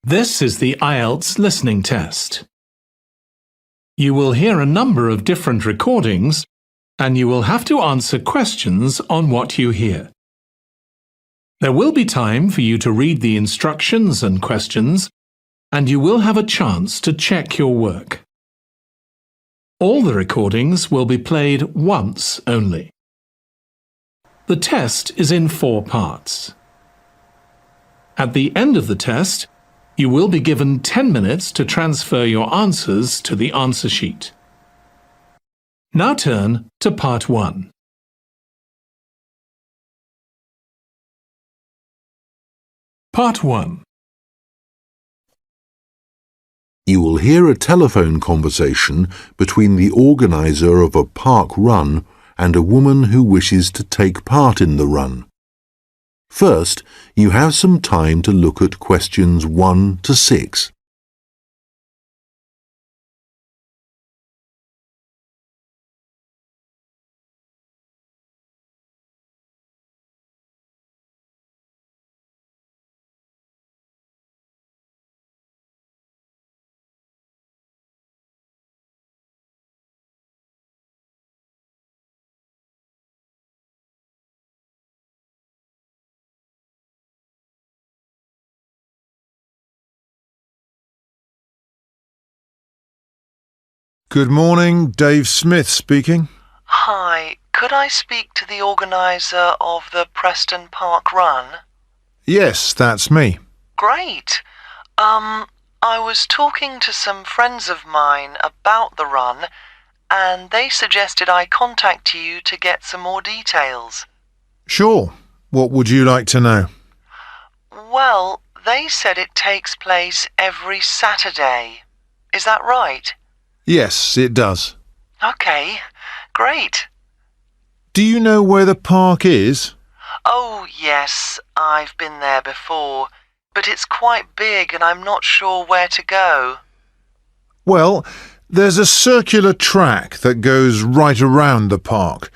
This is the IELTS listening test. You will hear a number of different recordings, and you will have to answer questions on what you hear. There will be time for you to read the instructions and questions, and you will have a chance to check your work. All the recordings will be played once only. The test is in 4 parts. At the end of the test, you will be given 10 minutes to transfer your answers to the answer sheet. Now turn to Part 1. Part 1. You will hear a telephone conversation between the organizer of a park run and a woman who wishes to take part in the run. First, you have some time to look at questions 1 to 6. Good morning, Dave Smith speaking. Hi, could I speak to the organiser of the Preston Park Run? Yes, that's me. Great. I was talking to some friends of mine about the run, and they suggested I contact you to get some more details. Sure. What would you like to know? Well, they said it takes place every Saturday. Is that right? Yes, it does. Okay, great. Do you know where the park is? Oh, yes, I've been there before, but it's quite big and I'm not sure where to go. Well, there's a circular track that goes right around the park.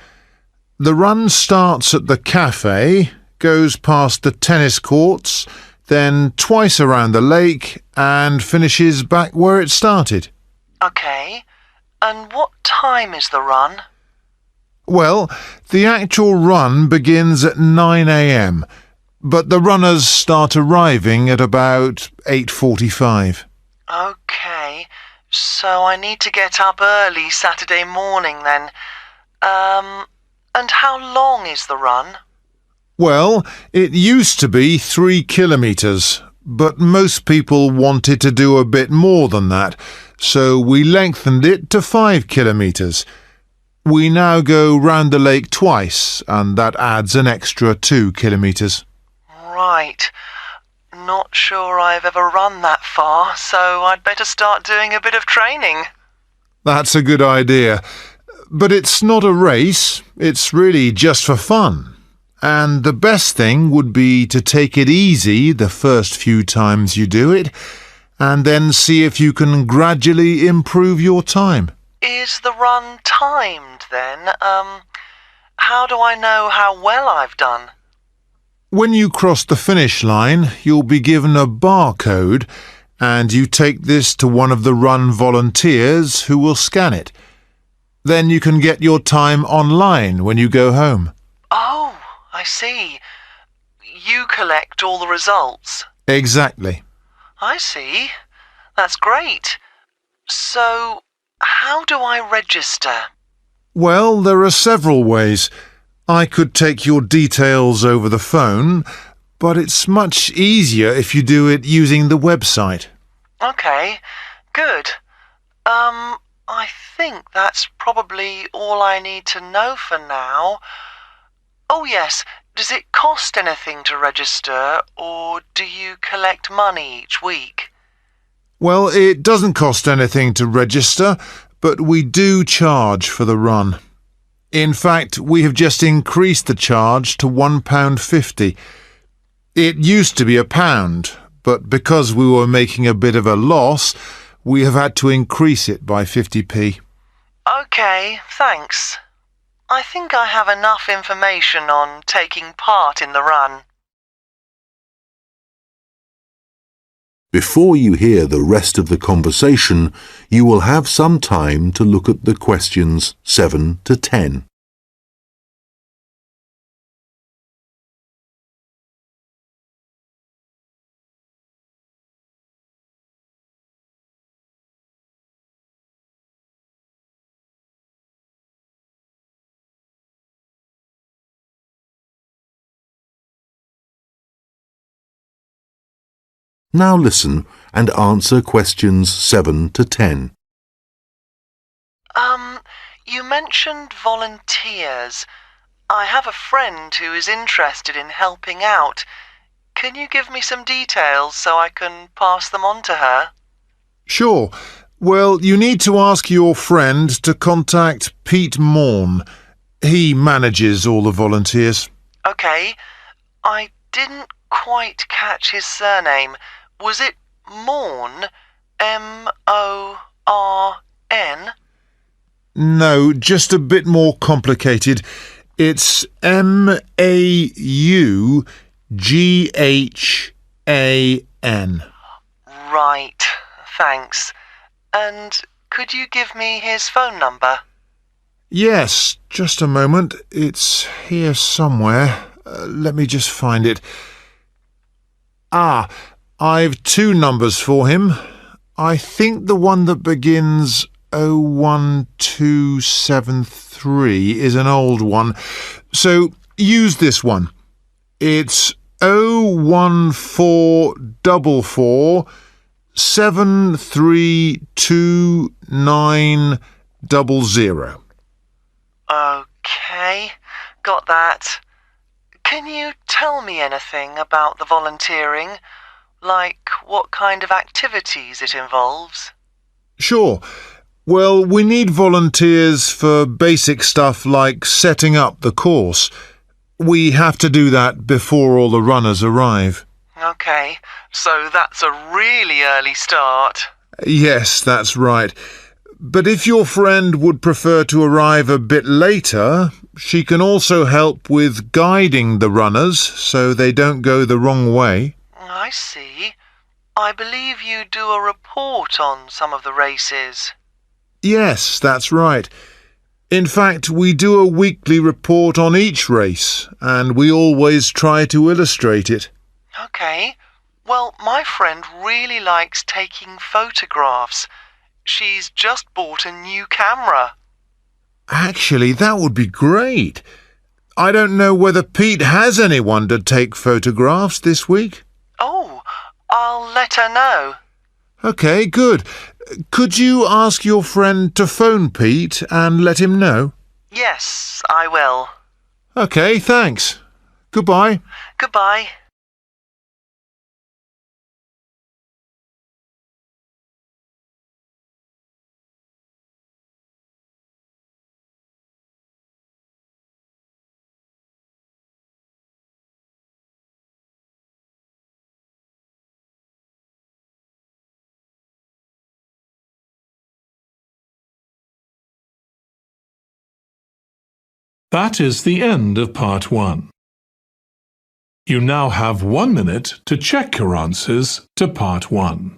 The run starts at the cafe, goes past the tennis courts, then twice around the lake and finishes back where it started. Okay, and what time is the run? Well, the actual run begins at 9 a.m, but the runners start arriving at about 8:45. Okay, so I need to get up early Saturday morning then. And how long is the run? Well, it used to be 3 kilometres, but most people wanted to do a bit more than that, so we lengthened it to 5 kilometres. We now go round the lake twice, and that adds an extra 2 kilometres. Right. Not sure I've ever run that far, so I'd better start doing a bit of training. That's a good idea. But it's not a race, it's really just for fun. And the best thing would be to take it easy the first few times you do it, and then see if you can gradually improve your time. Is the run timed then? How do I know how well I've done? When you cross the finish line, you'll be given a barcode, and you take this to one of the run volunteers who will scan it. Then you can get your time online when you go home. Oh, I see. You collect all the results. Exactly. I see. That's great. So, how do I register? Well, there are several ways. I could take your details over the phone, but it's much easier if you do it using the website. Okay, good. I think that's probably all I need to know for now. Oh yes, does it cost anything to register, or do you collect money each week? Well, it doesn't cost anything to register, but we do charge for the run. In fact, we have just increased the charge to £1.50. It used to be £1, but because we were making a bit of a loss, we have had to increase it by 50p. Okay, thanks. I think I have enough information on taking part in the run. Before you hear the rest of the conversation, you will have some time to look at the questions 7 to 10. Now listen and answer questions 7 to 10. You mentioned volunteers. I have a friend who is interested in helping out. Can you give me some details so I can pass them on to her? Sure. Well, you need to ask your friend to contact Pete Morn. He manages all the volunteers. OK. I didn't quite catch his surname. Was it Morn? M-O-R-N? No, just a bit more complicated. It's M-A-U-G-H-A-N. Right, thanks. And could you give me his phone number? Yes, just a moment. It's here somewhere. Let me just find it. I've 2 numbers for him. I think the one that begins 01273 is an old one. So use this one. It's 01444 73290. OK, got that. Can you tell me anything about the volunteering? Like what kind of activities it involves? Sure. Well, we need volunteers for basic stuff like setting up the course. We have to do that before all the runners arrive. OK, so that's a really early start. Yes, that's right. But if your friend would prefer to arrive a bit later, she can also help with guiding the runners so they don't go the wrong way. I see. I believe you do a report on some of the races. Yes, that's right. In fact, we do a weekly report on each race, and we always try to illustrate it. OK. Well, my friend really likes taking photographs. She's just bought a new camera. Actually, that would be great. I don't know whether Pete has anyone to take photographs this week. Oh, I'll let her know. OK, good. Could you ask your friend to phone Pete and let him know? Yes, I will. OK, thanks. Goodbye. Goodbye. That is the end of part 1. You now have 1 minute to check your answers to part 1.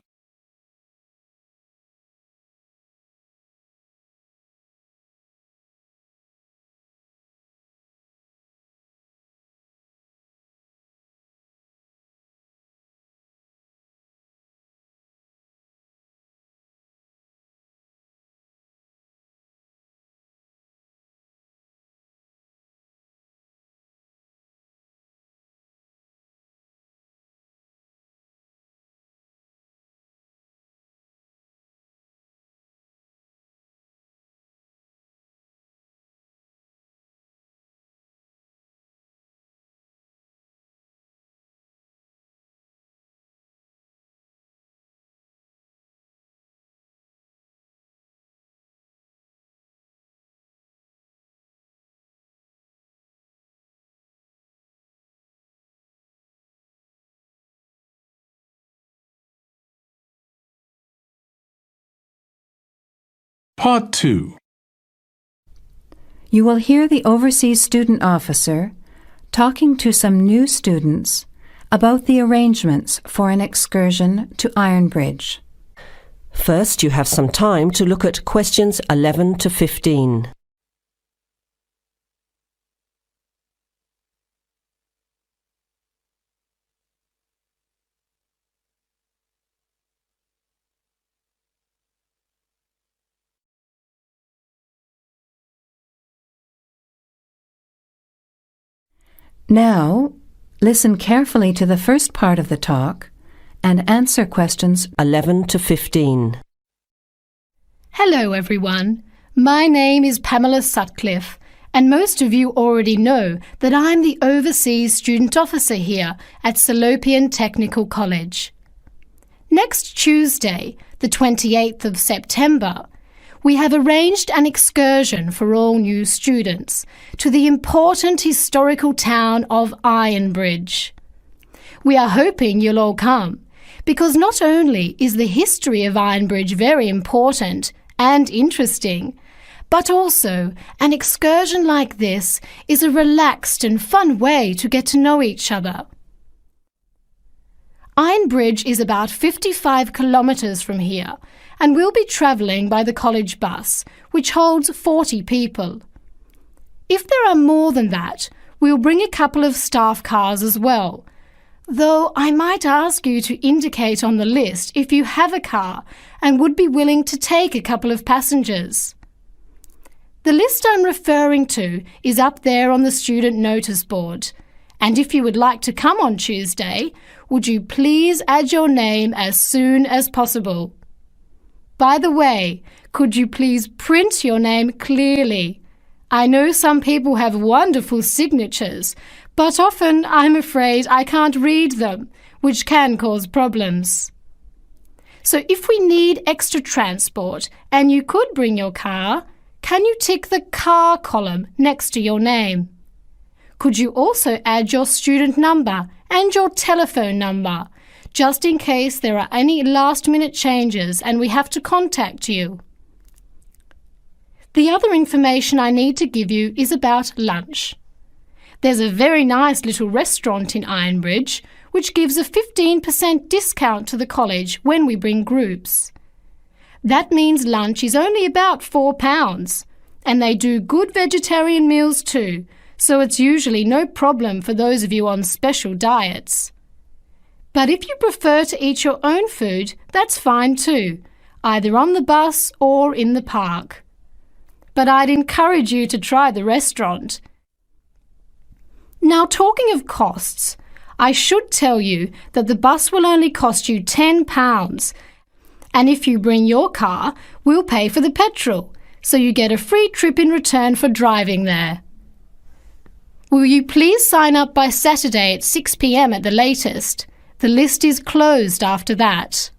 Part 2. You will hear the overseas student officer talking to some new students about the arrangements for an excursion to Ironbridge. First, you have some time to look at questions 11 to 15. Now, listen carefully to the first part of the talk and answer questions 11 to 15. Hello everyone, my name is Pamela Sutcliffe and most of you already know that I'm the Overseas Student Officer here at Salopian Technical College. Next Tuesday, the 28th of September, we have arranged an excursion for all new students to the important historical town of Ironbridge. We are hoping you'll all come, because not only is the history of Ironbridge very important and interesting, but also an excursion like this is a relaxed and fun way to get to know each other. Ironbridge is about 55 kilometres from here, and we'll be travelling by the college bus, which holds 40 people. If there are more than that, we'll bring a couple of staff cars as well, though I might ask you to indicate on the list if you have a car and would be willing to take a couple of passengers. The list I'm referring to is up there on the student notice board, and if you would like to come on Tuesday, would you please add your name as soon as possible? By the way, could you please print your name clearly? I know some people have wonderful signatures, but often I'm afraid I can't read them, which can cause problems. So if we need extra transport and you could bring your car, can you tick the car column next to your name? Could you also add your student number and your telephone number, just in case there are any last-minute changes and we have to contact you? The other information I need to give you is about lunch. There's a very nice little restaurant in Ironbridge which gives a 15% discount to the college when we bring groups. That means lunch is only about £4, and they do good vegetarian meals too, so it's usually no problem for those of you on special diets. But if you prefer to eat your own food, that's fine too, either on the bus or in the park. But I'd encourage you to try the restaurant. Now, talking of costs, I should tell you that the bus will only cost you £10, and if you bring your car, we'll pay for the petrol, so you get a free trip in return for driving there. Will you please sign up by Saturday at 6 p.m. at the latest? The list is closed after that.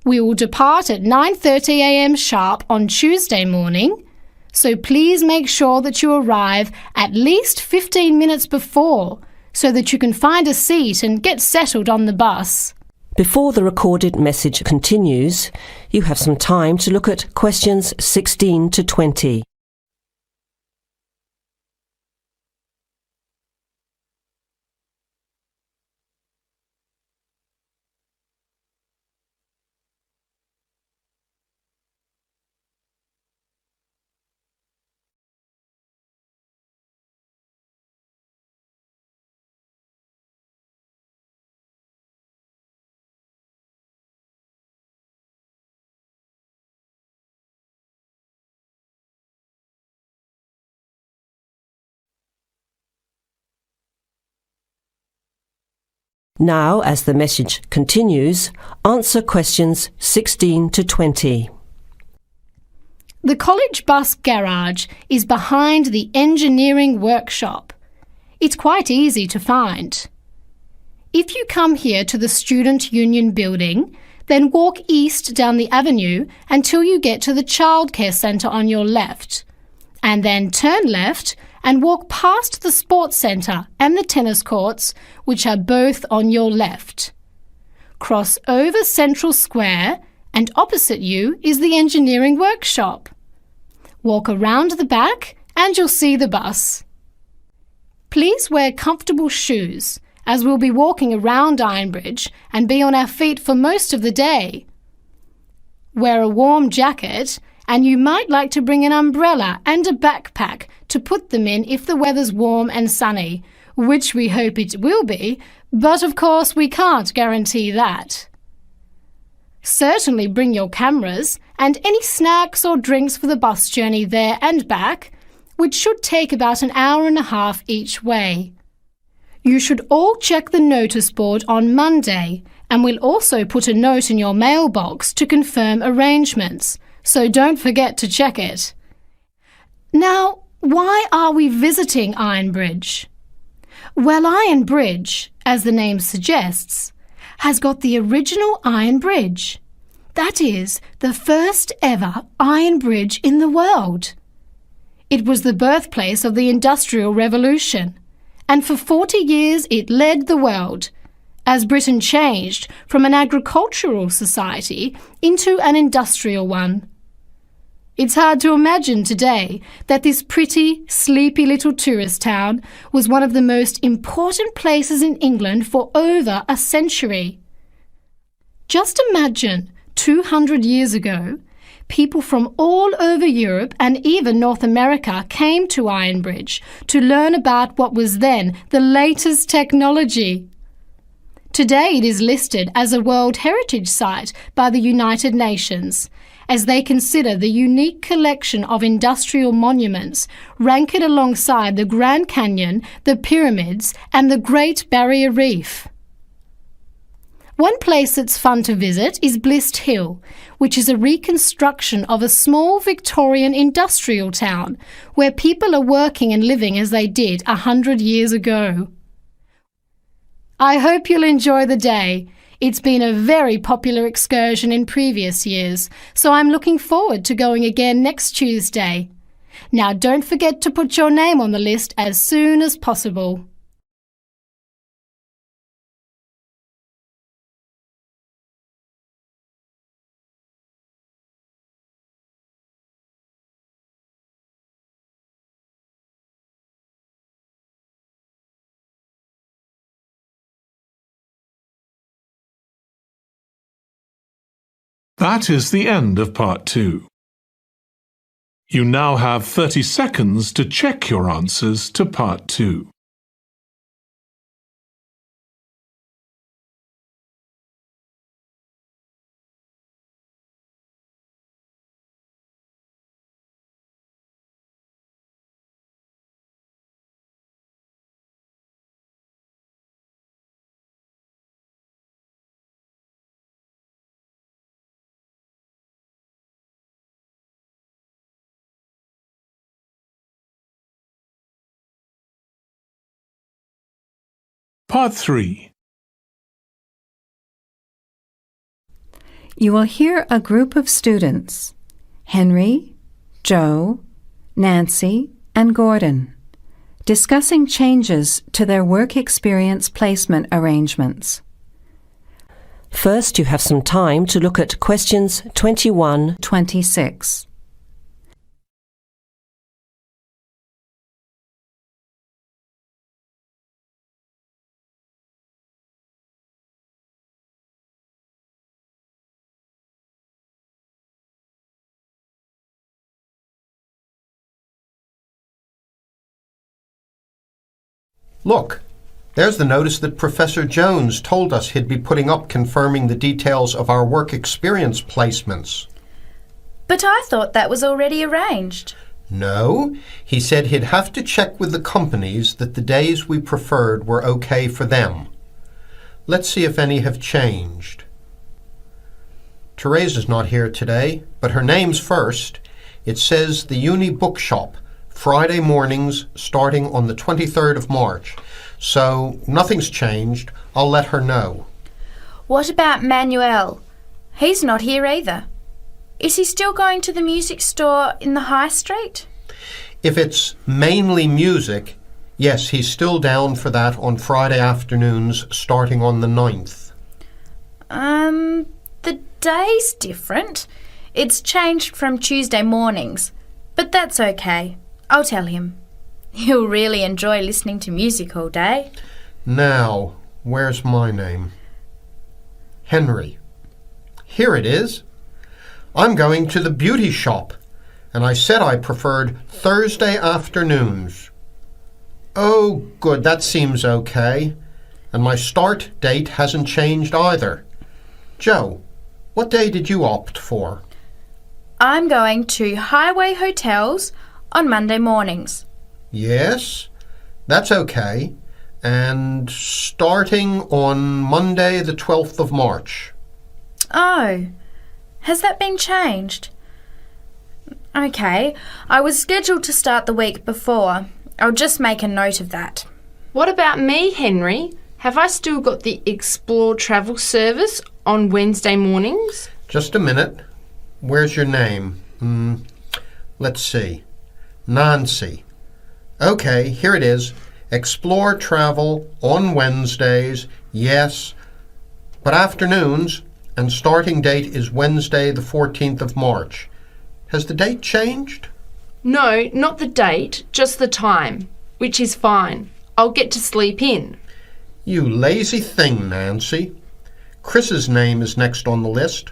We will depart at 9:30 a.m. sharp on Tuesday morning, so please make sure that you arrive at least 15 minutes before so that you can find a seat and get settled on the bus. Before the recorded message continues, you have some time to look at questions 16 to 20. Now, as the message continues, answer questions 16 to 20. The college bus garage is behind the engineering workshop. It's quite easy to find. If you come here to the Student Union building, then walk east down the avenue until you get to the childcare centre on your left, and then turn left and walk past the sports centre and the tennis courts, which are both on your left. Cross over Central Square, and opposite you is the engineering workshop. Walk around the back and you'll see the bus. Please wear comfortable shoes as we'll be walking around Ironbridge and be on our feet for most of the day. Wear a warm jacket, and you might like to bring an umbrella and a backpack to put them in if the weather's warm and sunny, which we hope it will be, but of course we can't guarantee that. Certainly bring your cameras and any snacks or drinks for the bus journey there and back, which should take about an hour and a half each way. You should all check the notice board on Monday, and we'll also put a note in your mailbox to confirm arrangements, so don't forget to check it. Now, why are we visiting Ironbridge? Well, Iron Bridge, as the name suggests, has got the original iron bridge. That is, the first ever iron bridge in the world. It was the birthplace of the Industrial Revolution, and for 40 years it led the world, as Britain changed from an agricultural society into an industrial one. It's hard to imagine today that this pretty, sleepy little tourist town was one of the most important places in England for over a century. Just imagine, 200 years ago, people from all over Europe and even North America came to Ironbridge to learn about what was then the latest technology. Today it is listed as a World Heritage Site by the United Nations, as they consider the unique collection of industrial monuments rank it alongside the Grand Canyon, the pyramids, and the Great Barrier Reef. One place that's fun to visit is Blist Hill, which is a reconstruction of a small Victorian industrial town where people are working and living as they did 100 years ago. I hope you'll enjoy the day. It's been a very popular excursion in previous years, so I'm looking forward to going again next Tuesday. Now don't forget to put your name on the list as soon as possible. That is the end of Part 2. You now have 30 seconds to check your answers to Part 2. Part 3. You will hear a group of students, Henry, Joe, Nancy, and Gordon, discussing changes to their work experience placement arrangements. First, you have some time to look at questions 21-26. Look, there's the notice that Professor Jones told us he'd be putting up confirming the details of our work experience placements. But I thought that was already arranged. No, he said he'd have to check with the companies that the days we preferred were okay for them. Let's see if any have changed. Teresa's not here today, but her name's first. It says the Uni Bookshop, Friday mornings starting on the 23rd of March. So nothing's changed. I'll let her know. What about Manuel? He's not here either. Is he still going to the music store in the High Street? If it's mainly music, yes, he's still down for that on Friday afternoons starting on the 9th. The day's different. It's changed from Tuesday mornings, but that's okay. I'll tell him. He'll really enjoy listening to music all day. Now, where's my name? Henry. Here it is. I'm going to the beauty shop, and I said I preferred Thursday afternoons. Oh, good, that seems okay. And my start date hasn't changed either. Joe, what day did you opt for? I'm going to Highway Hotels on Monday mornings. Yes, that's okay. And starting on Monday the 12th of March. Oh, has that been changed? Okay, I was scheduled to start the week before. I'll just make a note of that. What about me, Henry? Have I still got the Explore travel service on Wednesday mornings? Just a minute. Where's your name? Let's see. Nancy. Okay, here it is. Explore travel on Wednesdays, yes, but afternoons, and starting date is Wednesday the 14th of March. Has the date changed? No, not the date, just the time, which is fine. I'll get to sleep in. You lazy thing, Nancy. Chris's name is next on the list.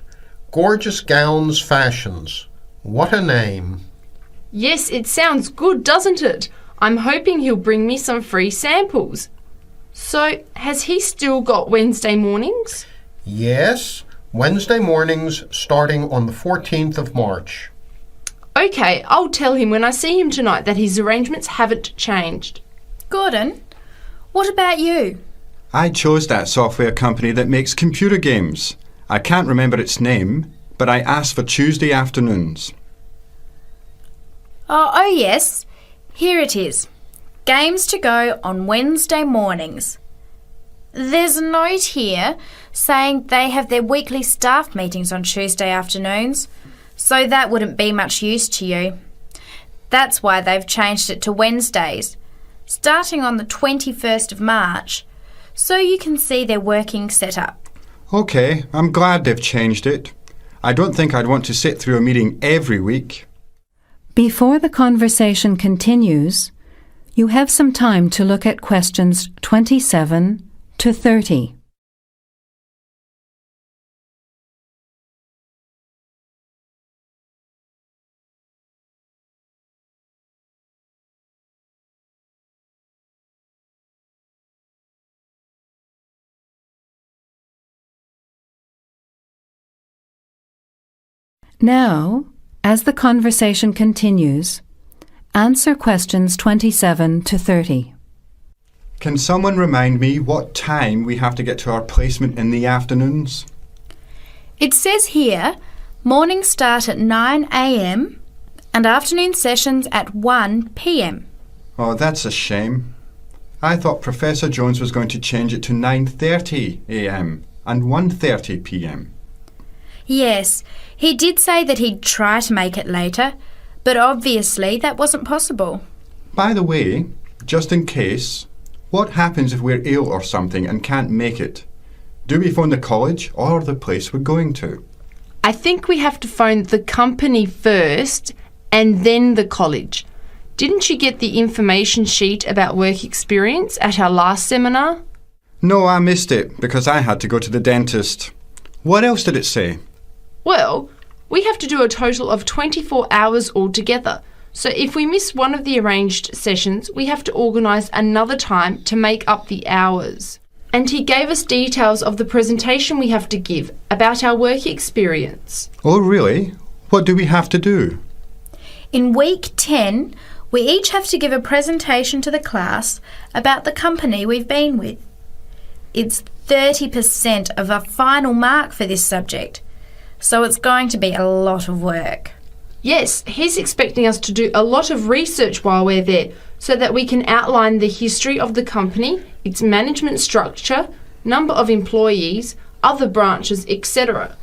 Gorgeous Gowns Fashions. What a name. Yes, it sounds good, doesn't it? I'm hoping he'll bring me some free samples. So, has he still got Wednesday mornings? Yes, Wednesday mornings starting on the 14th of March. Okay, I'll tell him when I see him tonight that his arrangements haven't changed. Gordon, what about you? I chose that software company that makes computer games. I can't remember its name, but I asked for Tuesday afternoons. Oh, yes. Here it is. Games to go on Wednesday mornings. There's a note here saying they have their weekly staff meetings on Tuesday afternoons, so that wouldn't be much use to you. That's why they've changed it to Wednesdays, starting on the 21st of March, so you can see their working setup. OK, I'm glad they've changed it. I don't think I'd want to sit through a meeting every week. Before the conversation continues, you have some time to look at questions 27 to 30. Now, as the conversation continues, answer questions 27 to 30. Can someone remind me what time we have to get to our placement in the afternoons? It says here, mornings start at 9 a.m. and afternoon sessions at 1 p.m. Oh, that's a shame. I thought Professor Jones was going to change it to 9:30 a.m. and 1:30 p.m. Yes, he did say that he'd try to make it later, but obviously that wasn't possible. By the way, just in case, what happens if we're ill or something and can't make it? Do we phone the college or the place we're going to? I think we have to phone the company first and then the college. Didn't you get the information sheet about work experience at our last seminar? No, I missed it because I had to go to the dentist. What else did it say? Well, we have to do a total of 24 hours altogether. So if we miss one of the arranged sessions, we have to organise another time to make up the hours. And he gave us details of the presentation we have to give about our work experience. Oh, really? What do we have to do? In week 10, we each have to give a presentation to the class about the company we've been with. It's 30% of a final mark for this subject, so it's going to be a lot of work. Yes, he's expecting us to do a lot of research while we're there so that we can outline the history of the company, its management structure, number of employees, other branches, etc.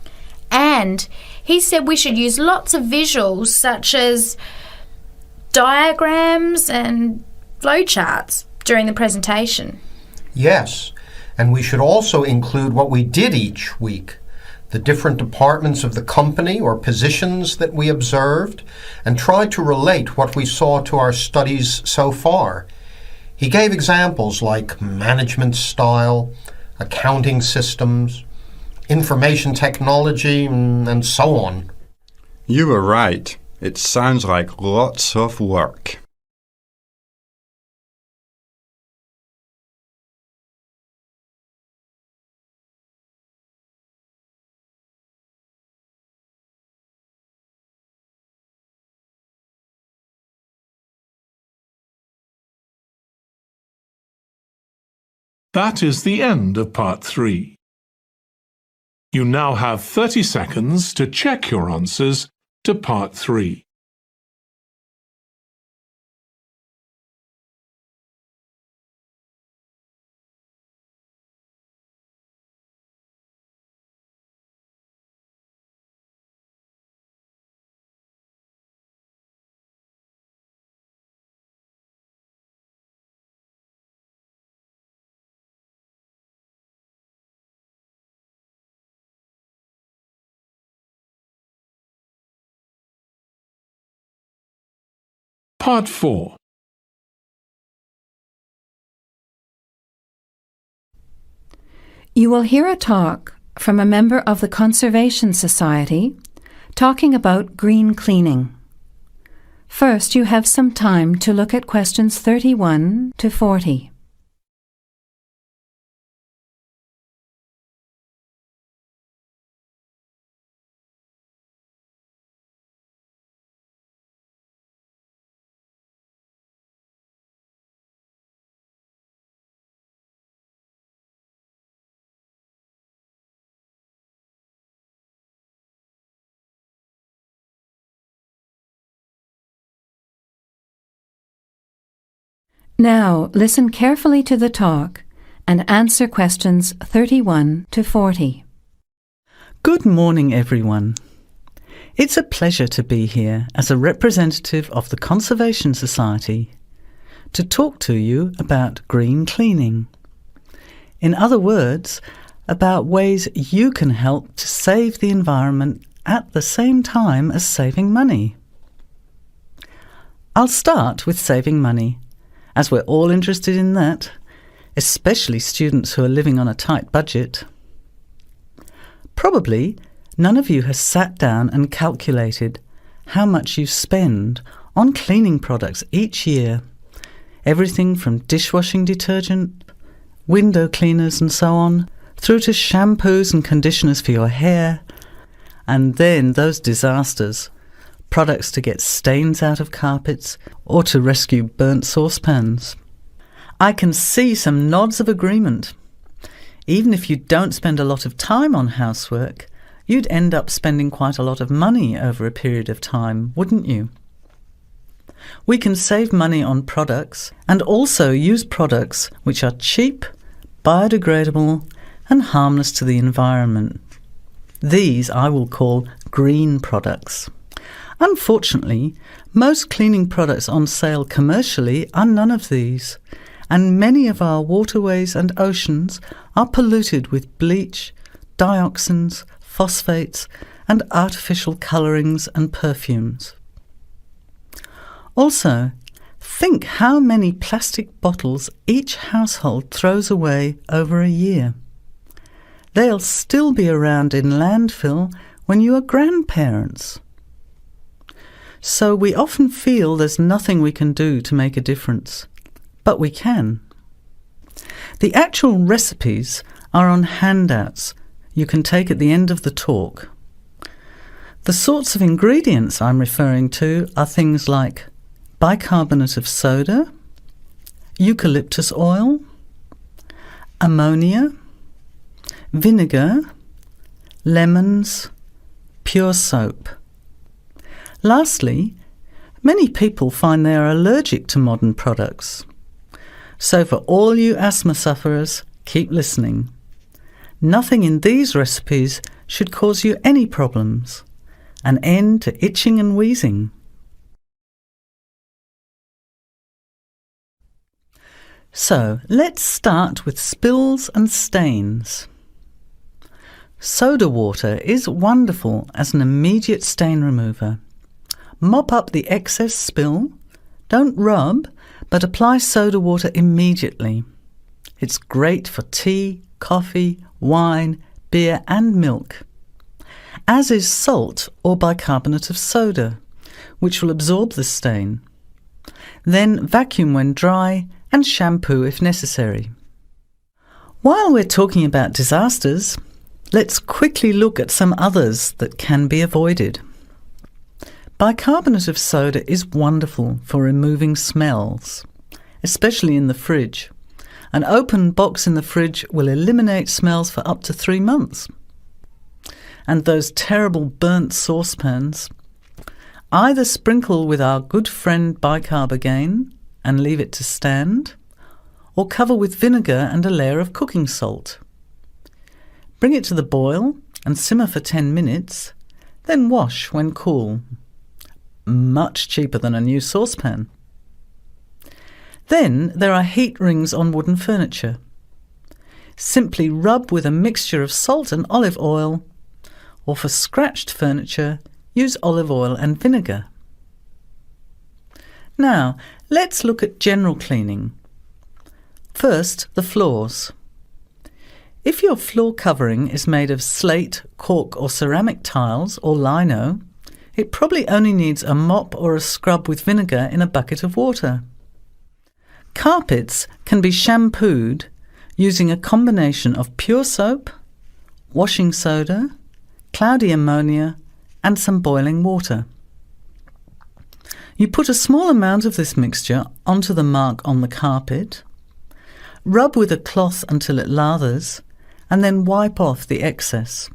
And he said we should use lots of visuals such as diagrams and flowcharts during the presentation. Yes, and we should also include what we did each week, the different departments of the company or positions that we observed, and try to relate what we saw to our studies so far. He gave examples like management style, accounting systems, information technology, and so on. You were right. It sounds like lots of work. That is the end of part 3. You now have 30 seconds to check your answers to part 3. Part 4. You will hear a talk from a member of the Conservation Society talking about green cleaning. First, you have some time to look at questions 31 to 40. Now, listen carefully to the talk and answer questions 31 to 40. Good morning, everyone. It's a pleasure to be here as a representative of the Conservation Society to talk to you about green cleaning. In other words, about ways you can help to save the environment at the same time as saving money. I'll start with saving money, as we're all interested in that, especially students who are living on a tight budget. Probably none of you has sat down and calculated how much you spend on cleaning products each year. Everything from dishwashing detergent, window cleaners and so on, through to shampoos and conditioners for your hair, and then those disasters, products to get stains out of carpets or to rescue burnt saucepans. I can see some nods of agreement. Even if you don't spend a lot of time on housework, you'd end up spending quite a lot of money over a period of time, wouldn't you? We can save money on products and also use products which are cheap, biodegradable and harmless to the environment. These I will call green products. Unfortunately, most cleaning products on sale commercially are none of these, and many of our waterways and oceans are polluted with bleach, dioxins, phosphates, and artificial colourings and perfumes. Also, think how many plastic bottles each household throws away over a year. They'll still be around in landfill when you are grandparents. So we often feel there's nothing we can do to make a difference, but we can. The actual recipes are on handouts you can take at the end of the talk. The sorts of ingredients I'm referring to are things like bicarbonate of soda, eucalyptus oil, ammonia, vinegar, lemons, pure soap. Lastly, many people find they are allergic to modern products. So for all you asthma sufferers, keep listening. Nothing in these recipes should cause you any problems. An end to itching and wheezing. So let's start with spills and stains. Soda water is wonderful as an immediate stain remover. Mop up the excess spill, don't rub, but apply soda water immediately. It's great for tea, coffee, wine, beer and milk, as is salt or bicarbonate of soda, which will absorb the stain. Then vacuum when dry and shampoo if necessary. While we're talking about disasters, let's quickly look at some others that can be avoided. Bicarbonate of soda is wonderful for removing smells, especially in the fridge. An open box in the fridge will eliminate smells for up to 3 months. And those terrible burnt saucepans, either sprinkle with our good friend bicarb again and leave it to stand, or cover with vinegar and a layer of cooking salt. Bring it to the boil and simmer for 10 minutes, then wash when cool. Much cheaper than a new saucepan. Then there are heat rings on wooden furniture. Simply rub with a mixture of salt and olive oil, or for scratched furniture, use olive oil and vinegar. Now, let's look at general cleaning. First, the floors. If your floor covering is made of slate, cork or ceramic tiles or lino, it probably only needs a mop or a scrub with vinegar in a bucket of water. Carpets can be shampooed using a combination of pure soap, washing soda, cloudy ammonia and some boiling water. You put a small amount of this mixture onto the mark on the carpet, rub with a cloth until it lathers, and then wipe off the excess.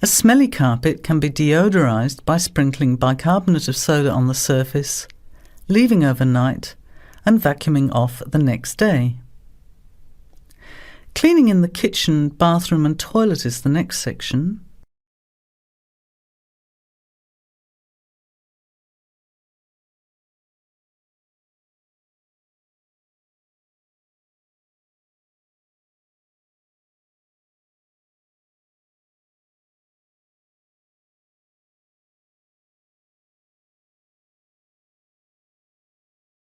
A smelly carpet can be deodorized by sprinkling bicarbonate of soda on the surface, leaving overnight, and vacuuming off the next day. Cleaning in the kitchen, bathroom and toilet is the next section.